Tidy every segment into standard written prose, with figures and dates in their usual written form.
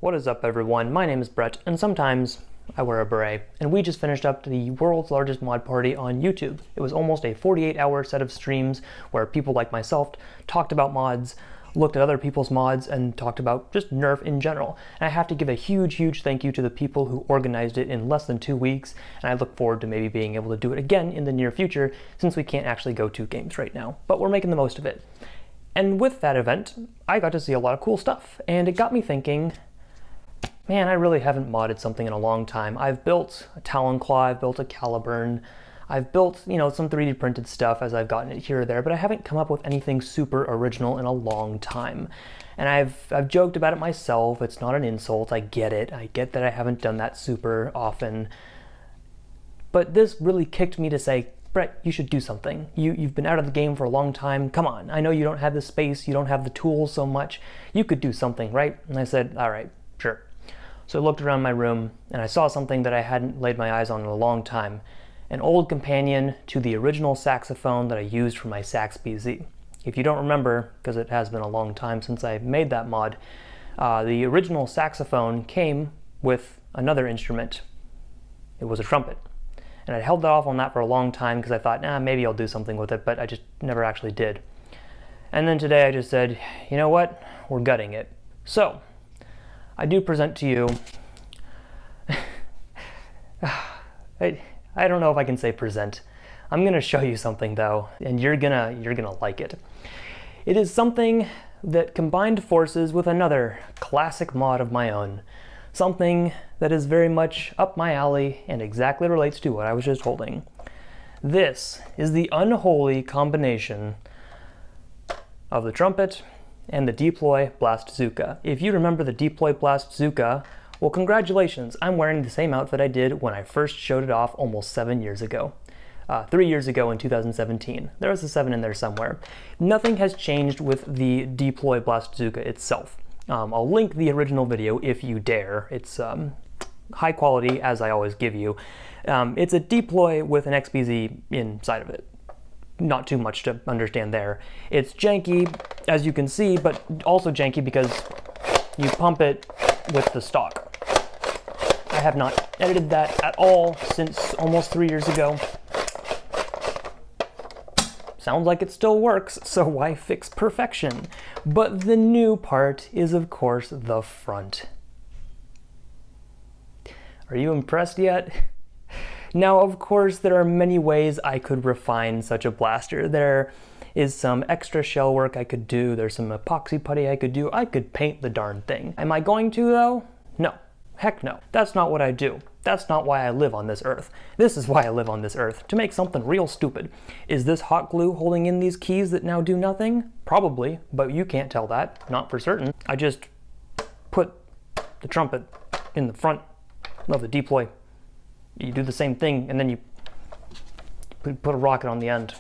What is up, everyone? My name is Brett, and sometimes I wear a beret, and we just finished up the world's largest mod party on YouTube. It was almost a 48-hour set of streams where people like myself talked about mods, looked at other people's mods, and talked about just Nerf in general. And I have to give a huge thank you to the people who organized it in less than 2 weeks, and I look forward to maybe being able to do it again in the near future, since we can't actually go to games right now. But we're making the most of it. And with that event, I got to see a lot of cool stuff, and it got me thinking, man, I really haven't modded something in a long time. I've built a Talon Claw, I've built a Caliburn, I've built, some 3D printed stuff as I've gotten it here or there, but I haven't come up with anything super original in a long time. And I've joked about it myself. It's not an insult. I get it. I get that I haven't done that super often. But this really kicked me to say, Brett, you should do something. You've been out of the game for a long time. Come on. I know you don't have the space. You don't have the tools so much. You could do something, right? And I said, all right, sure. So I looked around my room and I saw something that I hadn't laid my eyes on in a long time. An old companion to the original saxophone that I used for my Sax BZ. If you don't remember, because it has been a long time since I made that mod, the original saxophone came with another instrument. It was a trumpet. And I held off on that for a long time because I thought, maybe I'll do something with it, but I just never actually did. And then today I just said, you know what? We're gutting it. So, I do present to you, I don't know if I can say present. I'm gonna show you something though, and you're gonna like it. It is something that combined forces with another classic mod of my own. Something that is very much up my alley and exactly relates to what I was just holding. This is the unholy combination of the trumpet and the Deploy Blastzooka. If you remember the Deploy Blastzooka, well, congratulations, I'm wearing the same outfit I did when I first showed it off almost 7 years ago. 3 years ago in 2017. There was a 7 in there somewhere. Nothing has changed with the Deploy Blastzooka itself. I'll link the original video if you dare. It's high quality, as I always give you. It's a deploy with an XBZ inside of it. Not too much to understand there. It's janky, as you can see, but also janky because you pump it with the stock. I have not edited that at all since almost 3 years ago. Sounds like it still works, so why fix perfection? But the new part is, of course, the front. Are you impressed yet? Now, of course, there are many ways I could refine such a blaster. There is some extra shell work I could do. There's some epoxy putty I could do. I could paint the darn thing. Am I going to, though? No. Heck no. That's not what I do. That's not why I live on this earth. This is why I live on this earth, to make something real stupid. Is this hot glue holding in these keys that now do nothing? Probably, but you can't tell that, not for certain. I just put the trumpet in the front of the deploy. You do the same thing, and then you put a rocket on the end.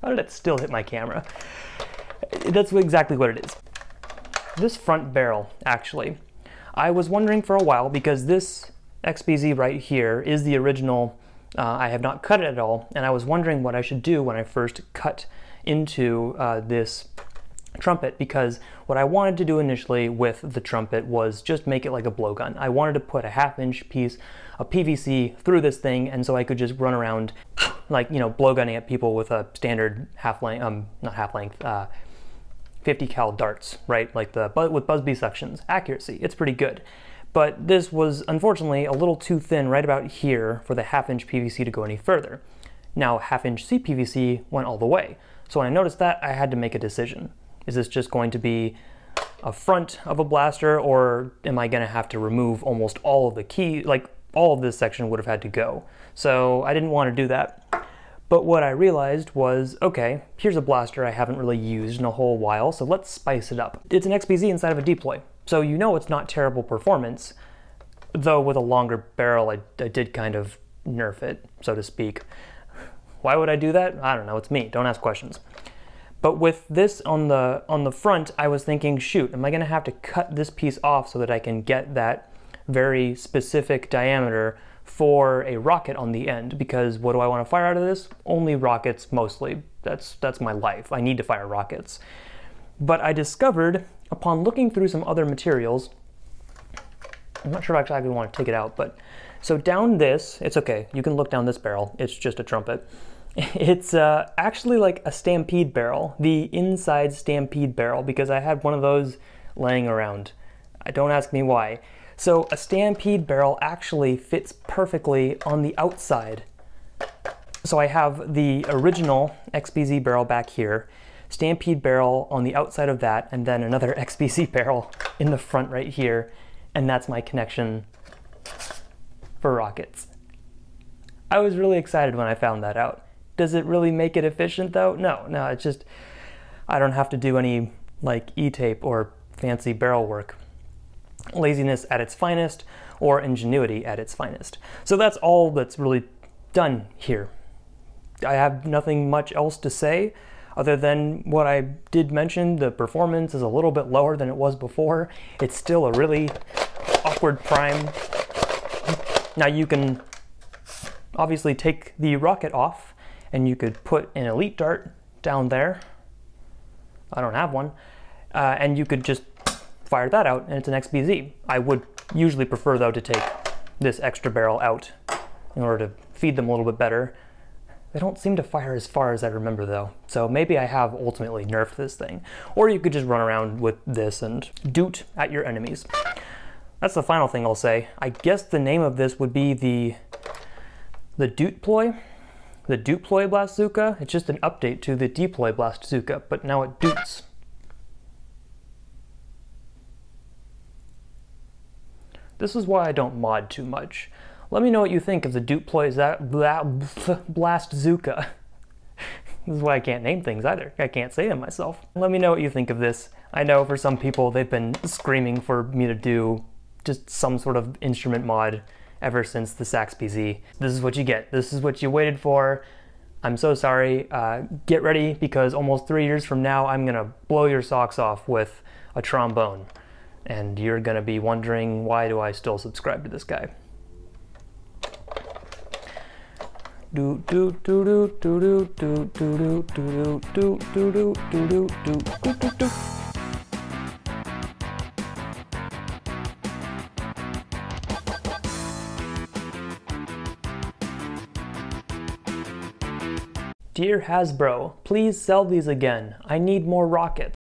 How did it still hit my camera? That's exactly what it is. This front barrel, actually, I was wondering for a while because this XBZ right here is the original. I have not cut it at all, and I was wondering what I should do when I first cut into this trumpet, because what I wanted to do initially with the trumpet was just make it like a blowgun. I wanted to put a 1/2-inch piece of PVC through this thing, and so I could just run around like, blowgunning at people with a standard not half-length, 50 cal darts, right? Like with Buzz B sections. Accuracy, it's pretty good. But this was unfortunately a little too thin right about here for the 1/2-inch PVC to go any further. Now 1/2-inch CPVC went all the way. So when I noticed that, I had to make a decision. Is this just going to be a front of a blaster, or am I gonna have to remove almost all of the key, like all of this section would have had to go. So I didn't want to do that. But what I realized was, okay, here's a blaster I haven't really used in a whole while, so let's spice it up. It's an XBZ inside of a deploy, so it's not terrible performance, though with a longer barrel I did kind of nerf it, so to speak. Why would I do that? I don't know, it's me, don't ask questions. But with this on the front, I was thinking, shoot, am I gonna have to cut this piece off so that I can get that very specific diameter for a rocket on the end, because what do I want to fire out of this? Only rockets, mostly. That's my life. I need to fire rockets. But I discovered, upon looking through some other materials, I'm not sure if I actually want to take it out, but so down this, it's okay, you can look down this barrel, it's just a trumpet. It's actually like a stampede barrel, the inside stampede barrel, because I had one of those laying around. Don't ask me why. So a stampede barrel actually fits perfectly on the outside. So I have the original XBZ barrel back here, stampede barrel on the outside of that, and then another XBZ barrel in the front right here, and that's my connection for rockets. I was really excited when I found that out. Does it really make it efficient though? No, it's just, I don't have to do any like E-tape or fancy barrel work. Laziness at its finest, or ingenuity at its finest. So that's all that's really done here. I have nothing much else to say other than what I did mention. The performance is a little bit lower than it was before. It's still a really awkward prime. Now you can obviously take the rocket off and you could put an elite dart down there. I don't have one. And you could just fire that out and it's an XBZ. I would usually prefer though to take this extra barrel out in order to feed them a little bit better. They don't seem to fire as far as I remember though, so maybe I have ultimately nerfed this thing. Or you could just run around with this and doot at your enemies. That's the final thing I'll say. I guess the name of this would be the DOOTploy Blastzooka. It's just an update to the Deploy Blastzooka, but now it doots. This is why I don't mod too much. Let me know what you think of the DOOTploy Blastzooka. This is why I can't name things either. I can't say them myself. Let me know what you think of this. I know for some people they've been screaming for me to do just some sort of instrument mod ever since the SaxPZ. This is what you get. This is what you waited for. I'm so sorry. Get ready, because almost 3 years from now I'm gonna blow your socks off with a trombone. And you're gonna be wondering, why do I still subscribe to this guy? Dear Hasbro, please sell these again. I need more rockets.